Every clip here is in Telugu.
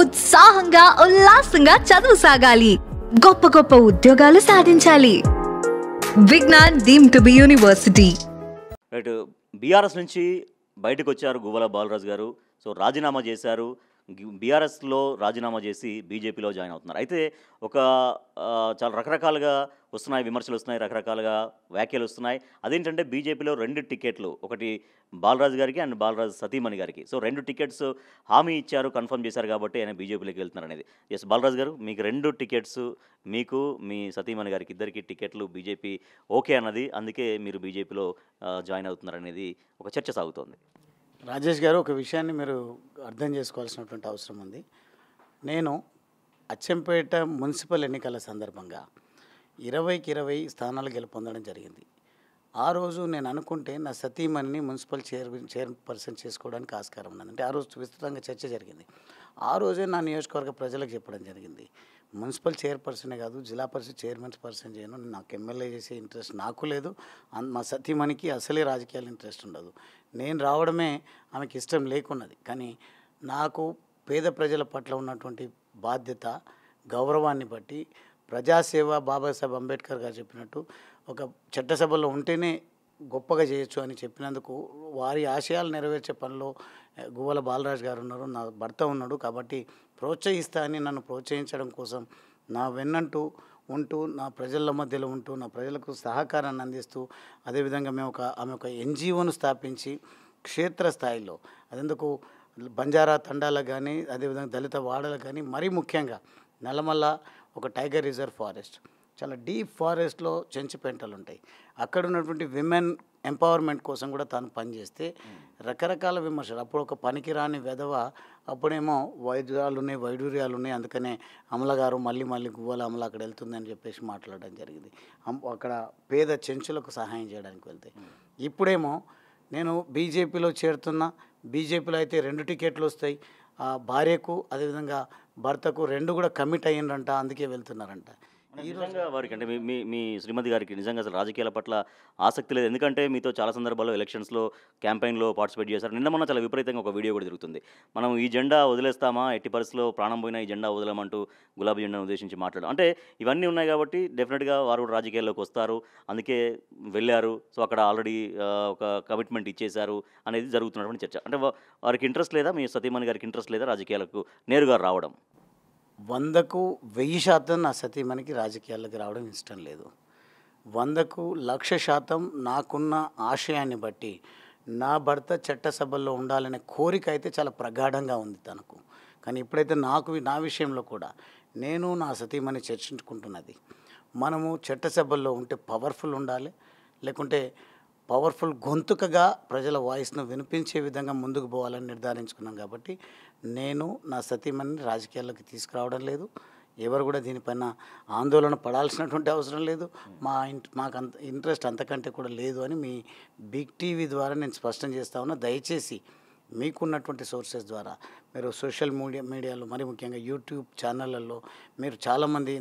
ఉత్సాహంగా ఉల్లాసంగా చదువు సాగాలి, గొప్ప గొప్ప ఉద్యోగాలు సాధించాలి. Vignan deemed to be university. Right, BRS నుంచి బయటకు వచ్చారు గువ్వల బాలరాజు గారు. సో రాజీనామా చేశారు. బీఆర్ఎస్లో రాజీనామా చేసి బీజేపీలో జాయిన్ అవుతున్నారు. అయితే ఒక చాలా రకరకాలుగా వస్తున్నాయి, విమర్శలు వస్తున్నాయి, రకరకాలుగా వ్యాఖ్యలు వస్తున్నాయి. అదేంటంటే బీజేపీలో 2 టికెట్లు, ఒకటి బాలరాజు గారికి అండ్ బాలరాజు సతీమణి గారికి. సో 2 టికెట్స్ హామీ ఇచ్చారు, కన్ఫర్మ్ చేశారు కాబట్టి ఆయన బీజేపీలోకి వెళ్తున్నారు అనేది. ఎస్ బాలరాజు గారు, మీకు 2 టికెట్స్, మీకు మీ సతీమణి గారికి ఇద్దరికి టికెట్లు బీజేపీ ఓకే అన్నది, అందుకే మీరు బీజేపీలో జాయిన్ అవుతున్నారు అనేది ఒక చర్చ సాగుతోంది. రాజేష్ గారు, ఒక విషయాన్ని మీరు అర్థం చేసుకోవాల్సినటువంటి అవసరం ఉంది. నేను అచ్చంపేట మున్సిపల్ ఎన్నికల సందర్భంగా 20కి 20 స్థానాలు గెలుపొందడం జరిగింది. ఆ రోజు నేను అనుకుంటే నా సతీమణిని మున్సిపల్ చైర్పర్సన్ చేసుకోవడానికి ఆస్కారం ఉన్నది. అంటే ఆ రోజు విస్తృతంగా చర్చ జరిగింది. ఆ రోజే నా నియోజకవర్గ ప్రజలకు చెప్పడం జరిగింది, మున్సిపల్ చైర్పర్సనే కాదు, జిల్లా పరిషత్ చైర్మన్ పర్సన్ చేయను, నాకు ఎమ్మెల్యే చేసే ఇంట్రెస్ట్ నాకు లేదు, మా సతీమణికి అసలే రాజకీయాలు ఇంట్రెస్ట్ ఉండదు, నేను రావడమే ఆమెకి ఇష్టం లేకున్నది. కానీ నాకు పేద ప్రజల పట్ల ఉన్నటువంటి బాధ్యత, గౌరవాన్ని బట్టి ప్రజాసేవ బాబాసాహెబ్ అంబేద్కర్ గారు చెప్పినట్టు ఒక చట్టసభలో ఉంటేనే గొప్పగా చేయొచ్చు అని చెప్పినందుకు వారి ఆశయాలు నెరవేర్చే పనిలో గువ్వల బాలరాజు గారు ఉన్నారు, నా భర్త ఉన్నాడు. కాబట్టి ప్రోత్సహిస్తా అని నన్ను ప్రోత్సహించడం కోసం నా వెన్నంటూ ఉంటూ, నా ప్రజల మధ్యలో ఉంటూ, నా ప్రజలకు సహకారాన్ని అందిస్తూ, అదేవిధంగా ఆమె ఒక ఎన్జిఓను స్థాపించి క్షేత్రస్థాయిలో అదెందుకు బంజారా తండాలకు కానీ, అదేవిధంగా దళిత వాడలకు కానీ, మరీ ముఖ్యంగా నల్లమల్ల ఒక టైగర్ రిజర్వ్ ఫారెస్ట్, చాలా డీప్ ఫారెస్ట్లో చెంచుపెంటలు ఉంటాయి, అక్కడ ఉన్నటువంటి విమెన్ ఎంపవర్మెంట్ కోసం కూడా తాను పనిచేస్తే రకరకాల విమర్శలు. అప్పుడు ఒక పనికిరాని వెధవ, అప్పుడేమో వైడూర్యాలు ఉన్నాయి, అందుకనే అమల గారు మళ్ళీ గువ్వల అమల అక్కడ వెళ్తుందని చెప్పేసి మాట్లాడడం జరిగింది. అక్కడ పేద చెంచులకు సహాయం చేయడానికి వెళ్తే, ఇప్పుడేమో నేను బీజేపీలో చేరుతున్నా, బీజేపీలో అయితే 2 టికెట్లు వస్తాయి, భార్యకు అదేవిధంగా భర్తకు 2 కూడా కమిట్ అయ్యిండ్రంట, అందుకే వెళ్తున్నారంట. నిజంగా వారికి అంటే మీ శ్రీమతి గారికి నిజంగా అసలు రాజకీయాల పట్ల ఆసక్తి లేదు. ఎందుకంటే మీతో చాలా సందర్భాల్లో ఎలక్షన్స్లో క్యాంపెయిన్లో పార్టిసిపేట్ చేశారు. నిన్న మొన్న చాలా విపరీతంగా ఒక వీడియో కూడా జరుగుతుంది, మనం ఈ జెండా వదిలేస్తామా, ఎట్టి పరిస్థితిలో ప్రాణం పోయినా ఈ జెండా వదలమంటూ గులాబీ జెండాను ఉద్దేశించి మాట్లాడడం. అంటే ఇవన్నీ ఉన్నాయి కాబట్టి డెఫినెట్గా వారు కూడా రాజకీయాల్లోకి వస్తారు, అందుకే వెళ్ళారు. సో అక్కడ ఆల్రెడీ ఒక కమిట్మెంట్ ఇచ్చేశారు అనేది జరుగుతున్నటువంటి చర్చ. అంటే వారికి ఇంట్రెస్ట్ లేదా, మీ సతీమణి గారికి ఇంట్రెస్ట్ లేదా రాజకీయాలకు నేరుగా రావడం? 100కు 1000% నా సతీమణికి రాజకీయాల్లోకి రావడం ఇష్టం లేదు. 100కు 1,00,000% నాకున్న ఆశయాన్ని బట్టి నా భర్త చట్టసభల్లో ఉండాలనే కోరిక అయితే చాలా ప్రగాఢంగా ఉంది తనకు. కానీ ఇప్పుడైతే నా విషయంలో కూడా నేను నా సతీమణి చర్చించుకుంటున్నది, మనము చట్టసభల్లో ఉంటే పవర్ఫుల్ ఉండాలి, లేకుంటే పవర్ఫుల్ గొంతుకగా ప్రజల వాయిస్ను వినిపించే విధంగా ముందుకు పోవాలని నిర్ధారించుకున్నాం. కాబట్టి నేను నా సతీమణిని రాజకీయాల్లోకి తీసుకురావడం లేదు, ఎవరు కూడా దీనిపైన ఆందోళన పడాల్సినటువంటి అవసరం లేదు, మాకు అంత ఇంట్రెస్ట్ అంతకంటే కూడా లేదు అని మీ బిగ్ టీవీ ద్వారా నేను స్పష్టం చేస్తా ఉన్నా. దయచేసి మీకున్నటువంటి సోర్సెస్ ద్వారా, మీరు సోషల్ మీడియాలో, మరి ముఖ్యంగా యూట్యూబ్ ఛానళ్ళల్లో మీరు చాలామంది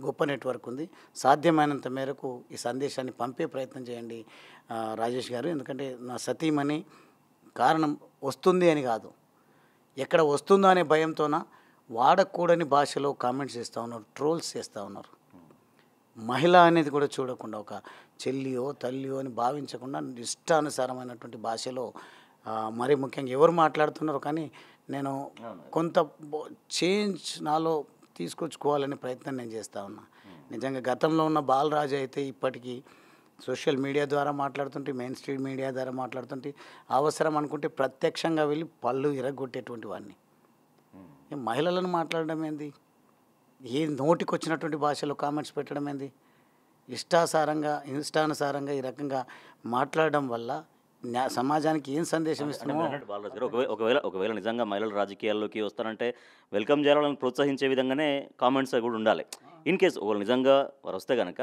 గొప్ప నెట్వర్క్ ఉంది, సాధ్యమైనంత మేరకు ఈ సందేశాన్ని పంపే ప్రయత్నం చేయండి రాజేష్ గారు. ఎందుకంటే నా సతీమణి కారణం వస్తుంది అని కాదు, ఎక్కడ వస్తుందో అనే భయంతోన వాడకూడని భాషలో కామెంట్స్ చేస్తూ ఉన్నారు, ట్రోల్స్ చేస్తూ ఉన్నారు. మహిళ అనేది కూడా చూడకుండా, ఒక చెల్లియో తల్లియో అని భావించకుండా ఇష్టానుసారమైనటువంటి భాషలో మరీ ముఖ్యంగా ఎవరు మాట్లాడుతున్నారు. కానీ నేను కొంత చేంజ్ నాలో తీసుకొచ్చుకోవాలనే ప్రయత్నం నేను చేస్తూ ఉన్నా. నిజంగా గతంలో ఉన్న బాలరాజు అయితే ఇప్పటికీ సోషల్ మీడియా ద్వారా మాట్లాడుతుంటే, మెయిన్ స్ట్రీమ్ మీడియా ద్వారా మాట్లాడుతుంటే, అవసరం అనుకుంటే ప్రత్యక్షంగా వెళ్ళి పళ్ళు ఇరగొట్టేటువంటి వాడిని. మహిళలను మాట్లాడడం ఏంది, ఏ నోటికి వచ్చినటువంటి భాషలో కామెంట్స్ పెట్టడం ఏంది, ఇష్టానుసారంగా ఈ రకంగా మాట్లాడడం వల్ల సమాజానికి ఏం సందేశం ఇస్తున్నామో. ఒకవేళ నిజంగా మహిళలు రాజకీయాల్లోకి వస్తారంటే వెల్కమ్ చేయాలని ప్రోత్సహించే విధంగానే కామెంట్స్ కూడా ఉండాలి. ఇన్ కేసు ఒకవేళ నిజంగా వారు వస్తే కనుక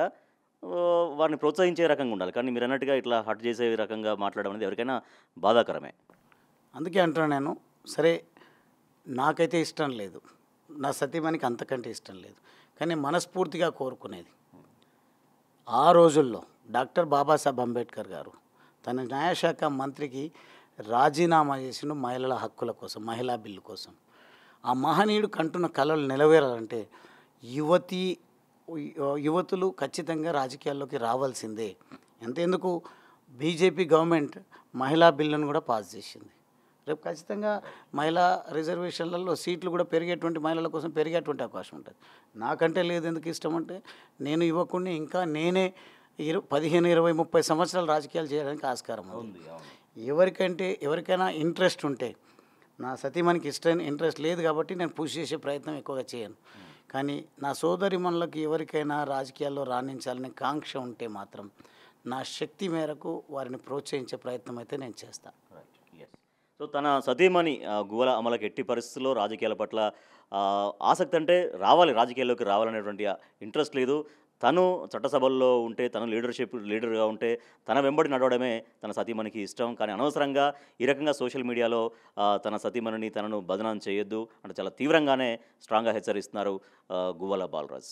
వారిని ప్రోత్సహించే రకంగా ఉండాలి. కానీ మీరు అన్నట్టుగా ఇట్లా హట్ చేసే రకంగా మాట్లాడడం అనేది ఎవరికైనా బాధాకరమే. అందుకే అంటున్నాను నేను, సరే నాకైతే ఇష్టం లేదు, నా సతీమణికి అంతకంటే ఇష్టం లేదు, కానీ మనస్ఫూర్తిగా కోరుకునేది, ఆ రోజుల్లో డాక్టర్ బాబాసాహెబ్ అంబేద్కర్ గారు తన న్యాయశాఖ మంత్రికి రాజీనామా చేసిన మహిళల హక్కుల కోసం, మహిళా బిల్లు కోసం. ఆ మహనీయుడు కంటున్న కలలు నెరవేరాలంటే యువతి యువతులు ఖచ్చితంగా రాజకీయాల్లోకి రావాల్సిందే. ఎంతెందుకు బీజేపీ గవర్నమెంట్ మహిళా బిల్లును కూడా పాస్ చేసింది. రేపు ఖచ్చితంగా మహిళా రిజర్వేషన్లలో సీట్లు కూడా పెరిగేటువంటి మహిళల కోసం పెరిగేటువంటి అవకాశం ఉంటుంది. నాకంటే లేదు ఎందుకు ఇష్టం అంటే నేను యువకుడిని, ఇంకా నేనే 15, 20, 30 సంవత్సరాలు రాజకీయాలు చేయడానికి ఆస్కారం ఉంది. ఎవరికైనా ఇంట్రెస్ట్ ఉంటే, నా సతీమణికి ఇంట్రెస్ట్ లేదు కాబట్టి నేను పుష్ చేసే ప్రయత్నం ఎక్కువగా చేయను. కానీ నా సోదరిమణులకు ఎవరికైనా రాజకీయాల్లో రాణించాలనే కాంక్ష ఉంటే మాత్రం నా శక్తి మేరకు వారిని ప్రోత్సహించే ప్రయత్నం అయితే నేను చేస్తాను. సో తన సతీమణి గువ్వల అమలకి ఎట్టి పరిస్థితుల్లో రాజకీయాల పట్ల ఆసక్తి అంటే రావాలి, రాజకీయాల్లోకి రావాలనేటువంటి ఇంట్రెస్ట్ లేదు. తను చట్టసభల్లో ఉంటే, తను లీడర్గా ఉంటే తన వెంబడి నడవడమే తన సతీమణికి ఇష్టం. కానీ అనవసరంగా ఈ రకంగా సోషల్ మీడియాలో తన సతీమణిని తనను బదనాం చేయొద్దు అంటే చాలా తీవ్రంగానే స్ట్రాంగ్గా హెచ్చరిస్తున్నారు గువ్వల బాలరాజ్.